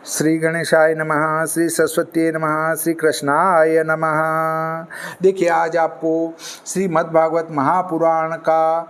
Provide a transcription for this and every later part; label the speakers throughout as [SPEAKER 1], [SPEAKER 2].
[SPEAKER 1] श्री गणेशाय नमः, श्री सरस्वती नमः, श्री कृष्णाय नमः। देखिए, आज आपको श्रीमद्भागवत महापुराण का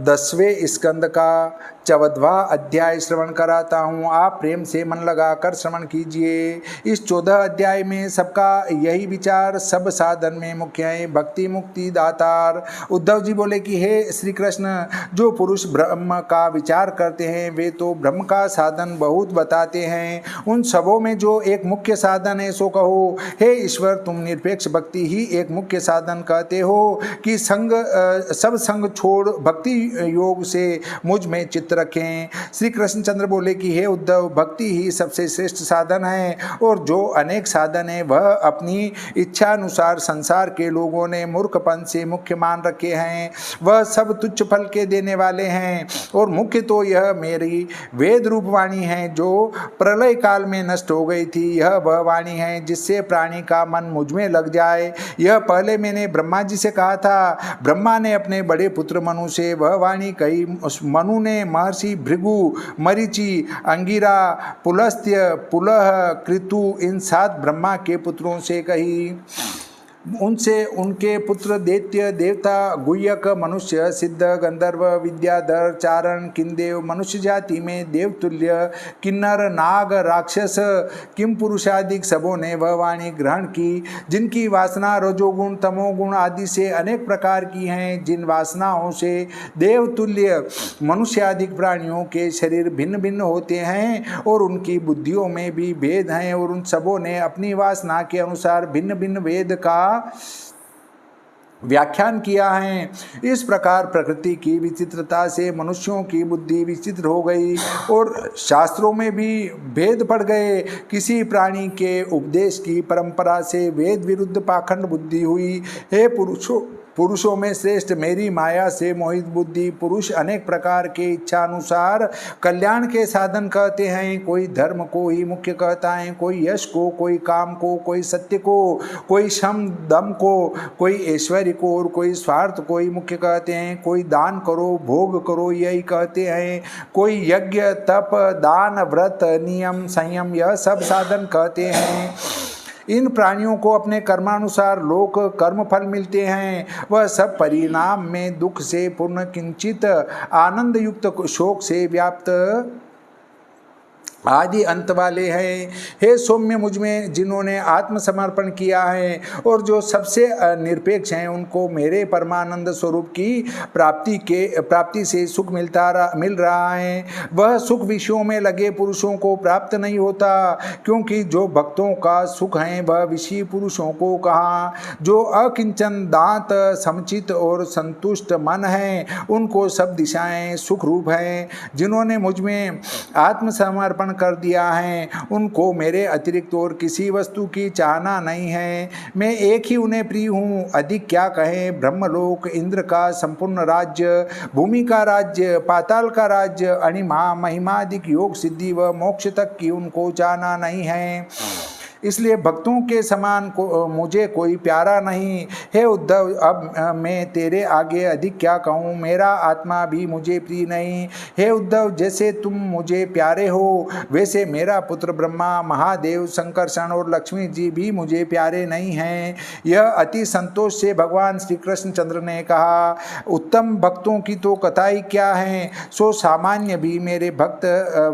[SPEAKER 1] 10वें स्कंद का 14वां अध्याय श्रवण कराता हूँ। आप प्रेम से मन लगाकर श्रवण कीजिए। इस 14 अध्याय में सबका यही विचार, सब साधन में मुख्य है भक्ति मुक्ति दातार। उद्धव जी बोले कि हे श्री कृष्ण, जो पुरुष ब्रह्म का विचार करते हैं वे तो ब्रह्म का साधन बहुत बताते हैं। उन सबों में जो एक मुख्य साधन है सो कहो। हे ईश्वर, तुम निरपेक्ष भक्ति ही एक मुख्य साधन कहते हो कि सब संग छोड़ भक्ति योग से मुझ में चित्त रखें। श्री कृष्णचंद्र बोले कि हे उद्धव, भक्ति ही सबसे श्रेष्ठ साधन है और जो अनेक साधन है वह अपनी इच्छा अनुसार संसार के लोगों ने मूर्खपन से मुख्य मान रखे हैं। वह सब तुच्छ फल के देने वाले हैं और मुख्य तो यह मेरी वेद रूप वाणी है जो प्रलय काल में नष्ट हो गई थी। यह वह वाणी है जिससे प्राणी का मन मुझ में लग जाए। यह पहले मैंने ब्रह्मा जी से कहा था। ब्रह्मा ने अपने बड़े पुत्र मनु से वह वाणी कही। उस मनु ने महर्षि भृगु, मरीचि, अंगिरा, पुलस्त्य, पुलह, कृतु इन 7 ब्रह्मा के पुत्रों से कही। उनसे उनके पुत्र दैत्य, देवता, गुह्यक, मनुष्य, सिद्ध, गंधर्व, विद्याधर, चारण, किंदेव, मनुष्य जाति में देवतुल्य, किन्नर, नाग, राक्षस, किम पुरुषादिक सबों ने वह वाणी ग्रहण की। जिनकी वासना रजोगुण तमोगुण आदि से अनेक प्रकार की हैं, जिन वासनाओं से देवतुल्य मनुष्यादिक प्राणियों के शरीर भिन्न भिन्न होते हैं और उनकी बुद्धियों में भी भेद हैं, और उन सबों ने अपनी वासना के अनुसार भिन्न भिन्न वेद का व्याख्यान किया है। इस प्रकार प्रकृति की विचित्रता से मनुष्यों की बुद्धि विचित्र हो गई और शास्त्रों में भी भेद पड़ गए। किसी प्राणी के उपदेश की परंपरा से वेद विरुद्ध पाखंड बुद्धि हुई। हे पुरुषों में श्रेष्ठ मेरी माया से मोहित बुद्धि पुरुष अनेक प्रकार के इच्छा अनुसार कल्याण के साधन कहते हैं। कोई धर्म को ही मुख्य कहता है, कोई यश को, कोई काम को, कोई सत्य को, कोई शम दम को, कोई ऐश्वर्य को और कोई स्वार्थ को ही मुख्य कहते हैं। कोई दान करो, भोग करो यही कहते हैं। कोई यज्ञ, तप, दान, व्रत, नियम, संयम यह सब साधन कहते हैं। इन प्राणियों को अपने कर्मानुसार लोक कर्म फल मिलते हैं। वह सब परिणाम में दुख से पूर्ण, किंचित आनंद युक्त, शोक से व्याप्त आदि अंत वाले हैं। हे सौम्य, मुझ में जिन्होंने आत्मसमर्पण किया है और जो सबसे निरपेक्ष हैं उनको मेरे परमानंद स्वरूप की प्राप्ति से सुख मिल रहा है। वह सुख विषयों में लगे पुरुषों को प्राप्त नहीं होता, क्योंकि जो भक्तों का सुख है वह विषयी पुरुषों को कहा। जो अकिंचन, दांत, समचित और संतुष्ट मन है उनको सब दिशाएं सुख रूप हैं। जिन्होंने मुझ में आत्मसमर्पण कर दिया है उनको मेरे अतिरिक्त और किसी वस्तु की चाहना नहीं है। मैं एक ही उन्हें प्रिय हूँ। अधिक क्या कहें। ब्रह्मलोक, इंद्र का संपूर्ण राज्य, भूमि का राज्य, पाताल का राज्य, अणिमा, महिमादिक योग सिद्धि व मोक्ष तक की उनको चाहना नहीं है। इसलिए भक्तों के समान को मुझे कोई प्यारा नहीं। हे उद्धव, अब मैं तेरे आगे अधिक क्या कहूँ। मेरा आत्मा भी मुझे प्रिय नहीं। हे उद्धव, जैसे तुम मुझे प्यारे हो वैसे मेरा पुत्र ब्रह्मा, महादेव, शंकरषण और लक्ष्मी जी भी मुझे प्यारे नहीं हैं। यह अति संतोष से भगवान श्री कृष्णचंद्र ने कहा। उत्तम भक्तों की तो कथा ही क्या है। सो सामान्य भी मेरे भक्त,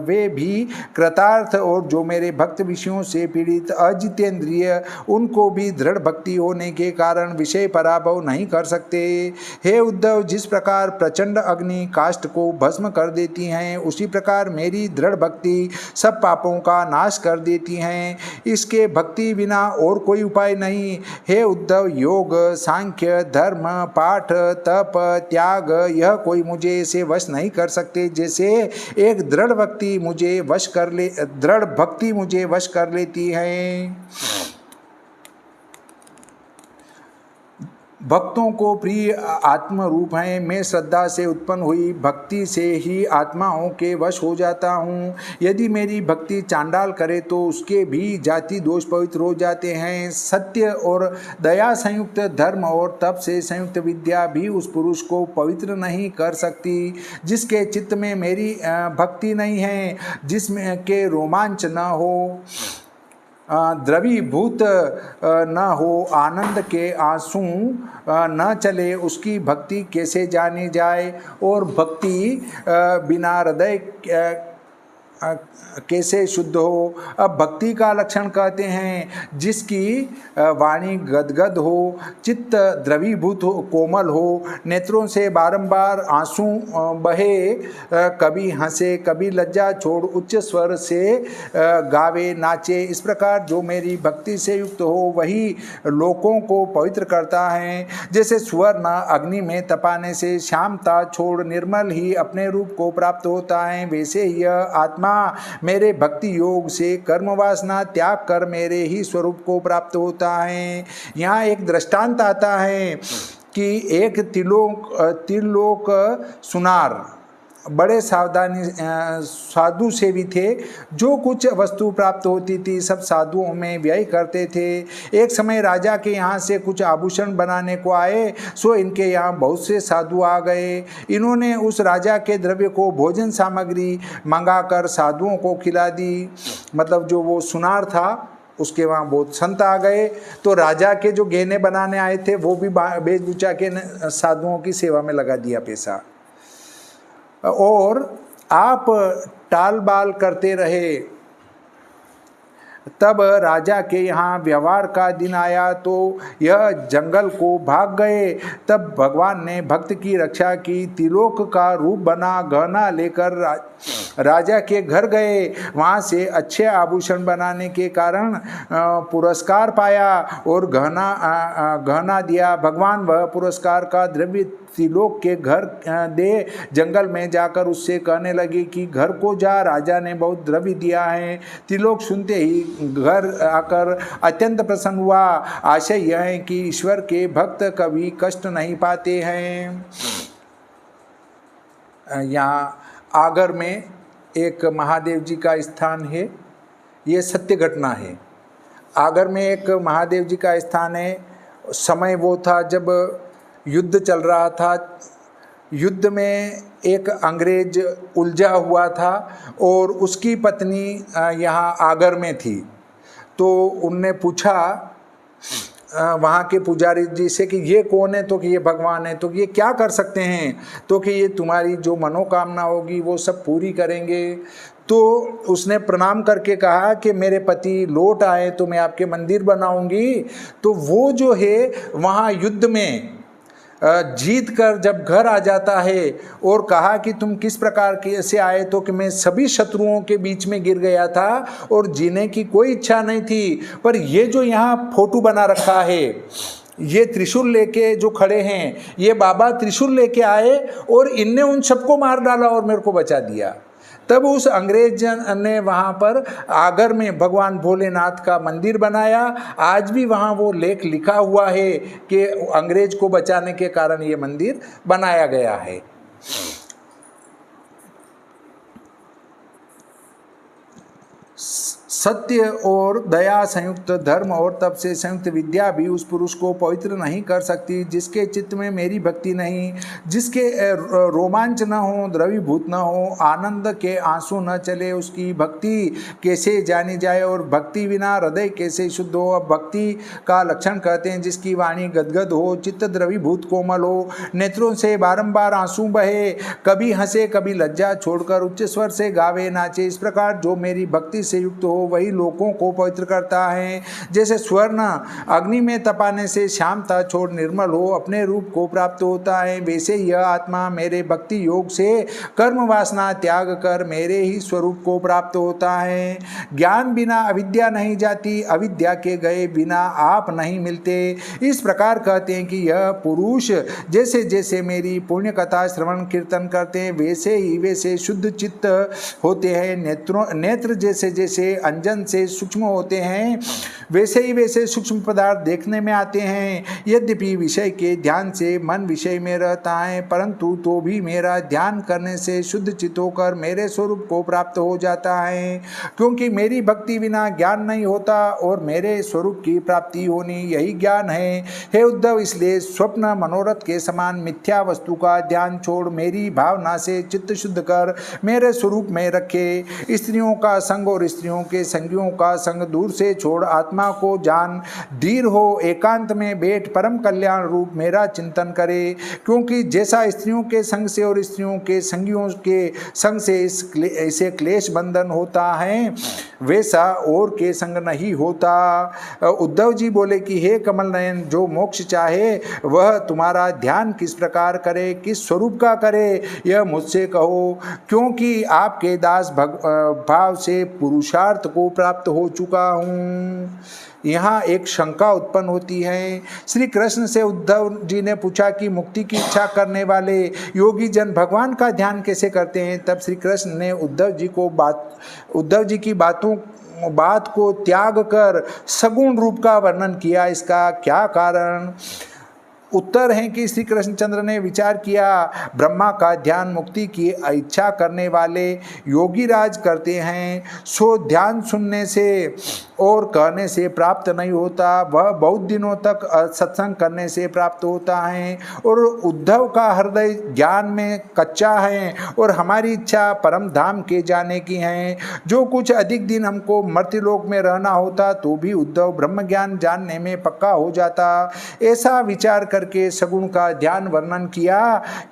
[SPEAKER 1] वे भी कृतार्थ, और जो मेरे भक्त विषयों से पीड़ित अजितेंद्रिय उनको भी दृढ़ भक्ति होने के कारण विषय पराभव नहीं कर सकते। हे उद्धव, जिस प्रकार प्रचंड अग्नि काष्ठ को भस्म कर देती हैं उसी प्रकार मेरी दृढ़ भक्ति सब पापों का नाश कर देती हैं। इसके भक्ति बिना और कोई उपाय नहीं। हे उद्धव, योग, सांख्य, धर्म, पाठ, तप, त्याग यह कोई मुझे ऐसे वश नहीं कर सकते जैसे एक दृढ़ भक्ति मुझे वश कर लेती है। भक्तों को प्रिय आत्म रूप हैं। मैं श्रद्धा से उत्पन्न हुई भक्ति से ही आत्माओं के वश हो जाता हूँ। यदि मेरी भक्ति चांडाल करे तो उसके भी जाति दोष पवित्र हो जाते हैं। सत्य और दया संयुक्त धर्म और तप से संयुक्त विद्या भी उस पुरुष को पवित्र नहीं कर सकती जिसके चित्त में मेरी भक्ति नहीं है, जिसमें के रोमांच न हो, द्रवीभूत न हो, आनंद के आंसू न चले, उसकी भक्ति कैसे जानी जाए। और भक्ति बिना हृदय कैसे शुद्ध हो। अब भक्ति का लक्षण कहते हैं जिसकी वाणी गदगद हो, चित्त द्रवीभूत हो, कोमल हो, नेत्रों से बारंबार आंसू बहे, कभी हंसे कभी लज्जा छोड़ उच्च स्वर से गावे नाचे। इस प्रकार जो मेरी भक्ति से युक्त हो वही लोकों को पवित्र करता है। जैसे स्वर्ण अग्नि में तपाने से श्यामता छोड़ निर्मल ही अपने रूप को प्राप्त होता है, वैसे ही यह आत्मा मेरे भक्ति योग से कर्म वासना त्याग कर मेरे ही स्वरूप को प्राप्त होता है। यहाँ एक दृष्टांत आता है कि एक त्रिलोक सुनार बड़े साधु सेवी थे। जो कुछ वस्तु प्राप्त होती थी सब साधुओं में व्यय करते थे। एक समय राजा के यहाँ से कुछ आभूषण बनाने को आए, सो इनके यहाँ बहुत से साधु आ गए। इन्होंने उस राजा के द्रव्य को भोजन सामग्री मंगाकर साधुओं को खिला दी। मतलब जो वो सुनार था उसके वहाँ बहुत संत आ गए, तो राजा के जो गहने बनाने आए थे वो भी बेच बुचा के साधुओं की सेवा में लगा दिया पैसा। और आप टाल बाल करते रहे। तब राजा के यहाँ व्यवहार का दिन आया तो यह जंगल को भाग गए। तब भगवान ने भक्त की रक्षा की, त्रिलोक का रूप बना, गहना लेकर राजा के घर गए। वहाँ से अच्छे आभूषण बनाने के कारण पुरस्कार पाया और गहना दिया। भगवान वह पुरस्कार का द्रव्य त्रिलोक के घर दे जंगल में जाकर उससे कहने लगे कि घर को जा, राजा ने बहुत द्रव्य दिया है। त्रिलोक सुनते ही घर आकर अत्यंत प्रसन्न हुआ। आशय यह है कि ईश्वर के भक्त कभी कष्ट नहीं पाते हैं। यहाँ आगर में एक महादेव जी का स्थान है, ये सत्य घटना है। आगर में एक महादेव जी का स्थान है। समय वो था जब युद्ध चल रहा था। युद्ध में एक अंग्रेज उलझा हुआ था और उसकी पत्नी यहाँ आगर में थी। तो उनने पूछा वहाँ के पुजारी जी से कि ये कौन है, तो कि ये भगवान है। तो ये क्या कर सकते हैं, तो कि ये तुम्हारी जो मनोकामना होगी वो सब पूरी करेंगे। तो उसने प्रणाम करके कहा कि मेरे पति लौट आए तो मैं आपके मंदिर बनाऊंगी। तो वो जो है वहाँ युद्ध में जीत कर जब घर आ जाता है और कहा कि तुम किस प्रकार के से आए, तो कि मैं सभी शत्रुओं के बीच में गिर गया था और जीने की कोई इच्छा नहीं थी। पर ये जो यहाँ फोटो बना रखा है, ये त्रिशूल लेके जो खड़े हैं, ये बाबा त्रिशूल लेके आए और इनने उन सबको मार डाला और मेरे को बचा दिया। तब उस अंग्रेज ने वहाँ पर आगर में भगवान भोलेनाथ का मंदिर बनाया। आज भी वहाँ वो लेख लिखा हुआ है कि अंग्रेज को बचाने के कारण ये मंदिर बनाया गया है। सत्य और दया संयुक्त धर्म और तप से संयुक्त विद्या भी उस पुरुष को पवित्र नहीं कर सकती जिसके चित्त में मेरी भक्ति नहीं, जिसके रोमांच न हो, द्रवीभूत न हो, आनंद के आंसू न चले, उसकी भक्ति कैसे जानी जाए और भक्ति बिना हृदय कैसे शुद्ध हो। अब भक्ति का लक्षण कहते हैं जिसकी वाणी गदगद हो, चित्त द्रवीभूत कोमल हो, नेत्रों से बारंबार आंसू बहे, कभी हंसे कभी लज्जा छोड़कर उच्च स्वर से गावे नाचे। इस प्रकार जो मेरी भक्ति से युक्त हो वही लोगों को पवित्र करता है। जैसे स्वर्ण अग्नि में तपाने से श्यामता छोड़ निर्मल हो अपने रूप को प्राप्त होता है, वैसे यह आत्मा मेरे भक्ति योग से कर्म वासना त्याग कर मेरे ही स्वरूप को प्राप्त होता है। ज्ञान बिना अविद्या नहीं जाती, अविद्या के गए बिना आप नहीं मिलते। इस प्रकार कहते हैं कि यह पुरुष जैसे जैसे मेरी पुण्य कथा श्रवण कीर्तन करते हैं वैसे ही वैसे शुद्ध चित्त होते हैं। नेत्र जैसे जैसे अंजन से सूक्ष्म होते हैं वैसे ही वैसे सूक्ष्म पदार्थ देखने में आते हैं। यद्यपि विषय के ध्यान से मन विषय में रहता है, परंतु तो भी मेरा ध्यान करने से शुद्ध चित्त होकर मेरे स्वरूप को प्राप्त हो जाता है, क्योंकि मेरी भक्ति बिना ज्ञान नहीं होता और मेरे स्वरूप की प्राप्ति होनी यही ज्ञान है। हे उद्धव, इसलिए स्वप्न मनोरथ के समान मिथ्या वस्तु का ध्यान छोड़ मेरी भावना से चित्त शुद्ध कर मेरे स्वरूप में रखे। स्त्रियों का संग और स्त्रियों के संगियों का संग दूर से छोड़ आत्मा को जान, धीर हो एकांत में बैठ परम कल्याण रूप मेरा चिंतन करे, क्योंकि जैसा स्त्रियों के संग से और स्त्रियों के संगियों के संग से इसे क्लेश बंधन होता है, वैसा और के संग नहीं होता। उद्धव जी बोले कि हे कमल नयन, जो मोक्ष चाहे वह तुम्हारा ध्यान किस प्रकार करे, किस स्वरूप का करे, यह मुझसे कहो, क्योंकि आपके दास भाव से पुरुषार्थ को प्राप्त हो चुका हूँ। यहाँ एक शंका उत्पन्न होती है। श्री कृष्ण से उद्धव जी ने पूछा कि मुक्ति की इच्छा करने वाले योगी जन भगवान का ध्यान कैसे करते हैं। तब श्री कृष्ण ने उद्धव जी की बात को त्याग कर सगुण रूप का वर्णन किया। इसका क्या कारण? उत्तर है कि श्री कृष्णचंद्र ने विचार किया, ब्रह्मा का ध्यान मुक्ति की इच्छा करने वाले योगी राज करते हैं, सो ध्यान सुनने से और कहने से प्राप्त नहीं होता, वह बहुत दिनों तक सत्संग करने से प्राप्त होता है। और उद्धव का हृदय ज्ञान में कच्चा है और हमारी इच्छा परम धाम के जाने की है। जो कुछ अधिक दिन हमको मर्त्यलोक में रहना होता तो भी उद्धव ब्रह्म ज्ञान जानने में पक्का हो जाता। ऐसा विचार करके सगुण का ध्यान वर्णन किया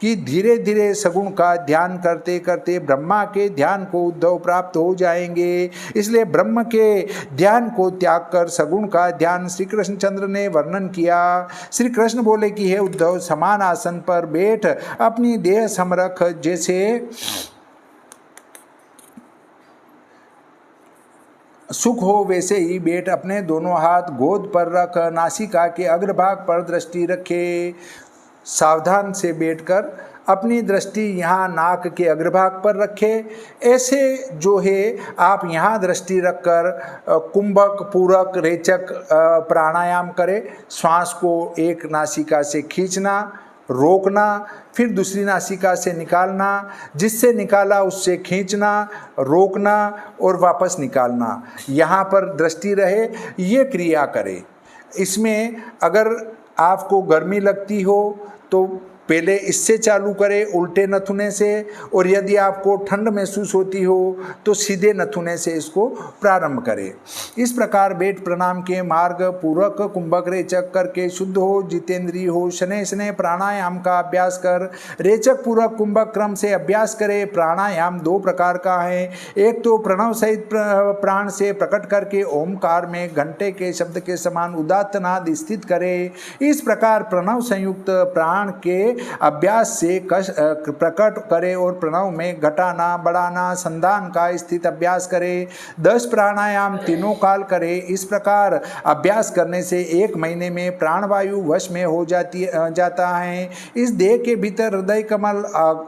[SPEAKER 1] कि धीरे धीरे सगुण का ध्यान करते करते ब्रह्मा के ध्यान को उद्धव प्राप्त हो जाएंगे। इसलिए ब्रह्म के ध्यान को त्याग कर सगुण का ध्यान श्री कृष्णचंद्र ने वर्णन किया। श्री कृष्ण बोले कि हे उद्धव, समान आसन पर बैठ अपनी देह समरख जैसे सुख हो वैसे ही बैठ, अपने दोनों हाथ गोद पर रख, नासिका के अग्रभाग पर दृष्टि रखे। सावधान से बैठकर अपनी दृष्टि यहाँ नाक के अग्रभाग पर रखे। ऐसे जो है आप यहाँ दृष्टि रखकर कुंभक, पूरक, रेचक प्राणायाम करें। श्वास को एक नासिका से खींचना, रोकना, फिर दूसरी नासिका से निकालना, जिससे निकाला उससे खींचना, रोकना और वापस निकालना, यहाँ पर दृष्टि रहे, ये क्रिया करें। इसमें अगर आपको गर्मी लगती हो तो पहले इससे चालू करें, उल्टे नथुने से, और यदि आपको ठंड महसूस होती हो तो सीधे नथुने से इसको प्रारंभ करें। इस प्रकार बैठ प्रणाम के मार्ग पूरक कुंभक रेचक करके शुद्ध हो, जितेंद्रीय हो, शनै शनै प्राणायाम का अभ्यास कर। रेचक पूरक कुंभक क्रम से अभ्यास करें। प्राणायाम दो प्रकार का है, एक तो प्रणव सहित प्राण से प्रकट करके ओमकार में घंटे के शब्द के समान उदात्त नाद स्थित करें। इस प्रकार प्रणव संयुक्त प्राण के अभ्यास से प्रकट करे और प्रणव में घटाना, बढ़ाना, संधान का स्थित अभ्यास करे। 10 प्राणायाम तीनों काल करे। इस प्रकार अभ्यास करने से 1 महीने में प्राणवायु वश में हो जाता है। इस देह के भीतर हृदय कमल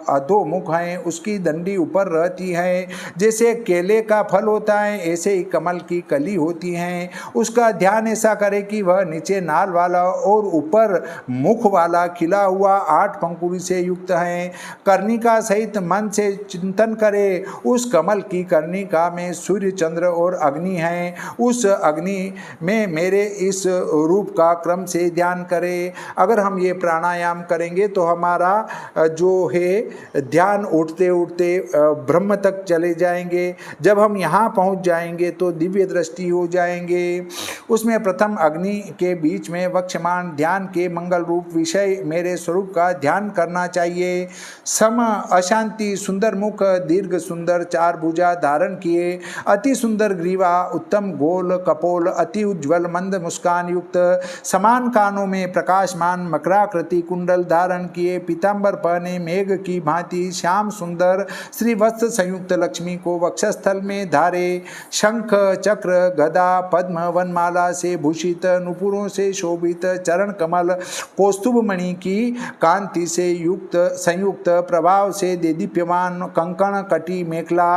[SPEAKER 1] अधोमुख है, उसकी दंडी ऊपर रहती है। जैसे केले का फल होता है ऐसे ही कमल की कली होती है। उसका ध्यान ऐसा करे कि वह नीचे नाल वाला और ऊपर मुख वाला खिला हुआ 8 पंखुड़ी से युक्त हैं। कर्णिका सहित मन से चिंतन करे। उस कमल की कर्णिका में सूर्य, चंद्र और अग्नि हैं। उस अग्नि में मेरे इस रूप का क्रम से ध्यान करें। अगर हम ये प्राणायाम करेंगे तो हमारा जो है ध्यान उठते उठते ब्रह्म तक चले जाएंगे। जब हम यहाँ पहुँच जाएंगे तो दिव्य दृष्टि हो जाएंगे। उसमें प्रथम अग्नि के बीच में वक्षमान ध्यान के मंगल रूप विषय मेरे स्वरूप का ध्यान करना चाहिए। सम, अशांति, सुंदर मुख, दीर्घ सुंदर 4 भुजा धारण किए, अति सुंदर ग्रीवा, उत्तम गोल कपोल, अति उज्ज्वल मंद मुस्कान युक्त, समान कानों में प्रकाशमान मकराकृति कुंडल धारण किए, पीतांबर पहने, मेघ की भांति श्याम सुंदर श्रीवत्स संयुक्त लक्ष्मी को वक्षस्थल में धारे, शंख, चक्र, गदा, पद्म, वनमाला से भूषित, नुपुरों से शोभित, चरण कमल, कौस्तुभ मणि की कांति कांति से युक्त संयुक्त प्रभाव से देदीप्यमान कंकण कटी मेखला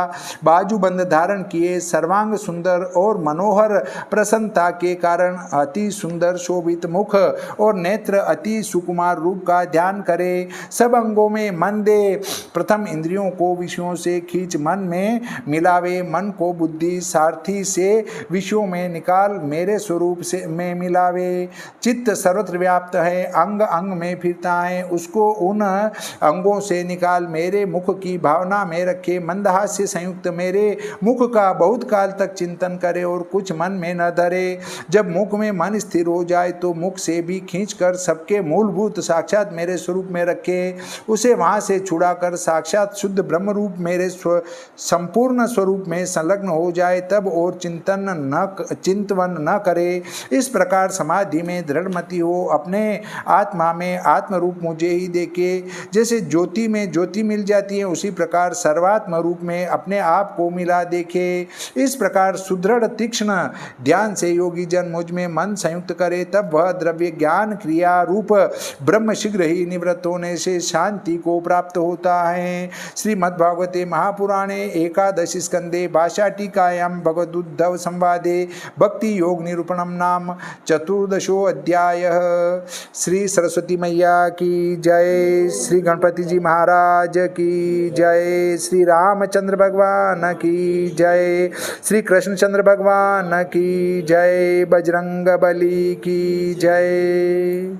[SPEAKER 1] बाजूबंद धारण किए सर्वांग सुंदर और मनोहर प्रसन्नता के कारण अति सुंदर शोभित मुख और नेत्र अति सुकुमार रूप का ध्यान करे। सब अंगों में मन दे। प्रथम इंद्रियों को विषयों से खींच मन में मिलावे, मन को बुद्धि सारथी से विषयों में निकाल मेरे स्वरूप से में मिलावे। चित्त सर्वत्र व्याप्त है, अंग अंग में फिरता है, उसको उन अंगों से निकाल मेरे मुख की भावना में रखे। मंदहास्य संयुक्त मेरे मुख का बहुत काल तक चिंतन करे और कुछ मन में न धरे। जब मुख में मन स्थिर हो जाए तो मुख से भी खींचकर सबके मूलभूत साक्षात मेरे स्वरूप में रखे। उसे वहां से छुड़ाकर साक्षात शुद्ध ब्रह्म रूप मेरे संपूर्ण स्वरूप में संलग्न हो जाए, तब और चिंतवन न करे। इस प्रकार समाधि में दृढ़मति हो, अपने आत्मा में आत्म रूप मुझे ही देखे। जैसे ज्योति में ज्योति मिल जाती है, उसी प्रकार सर्वात्म रूप में अपने आप को मिला देखे। इस प्रकार सुदृढ़ तीक्ष्ण ध्यान से योगी जन मुझ में मन संयुक्त करे, तब वह द्रव्य ज्ञान क्रिया रूप ब्रह्म शीघ्र ही निवृत्त होने से शांति को प्राप्त होता है। श्रीमद्भागवते महापुराणे एकादश स्कंदे भाषा टीकायां भगवदुद्धव संवादे भक्ति योग निरूपणम नाम चतुर्दशो अध्याय। श्री सरस्वती मैया की जय, श्री गणपति जी महाराज की जय, श्री रामचंद्र भगवान की जय, श्री कृष्णचंद्र भगवान की जय, बजरंग बली की जय।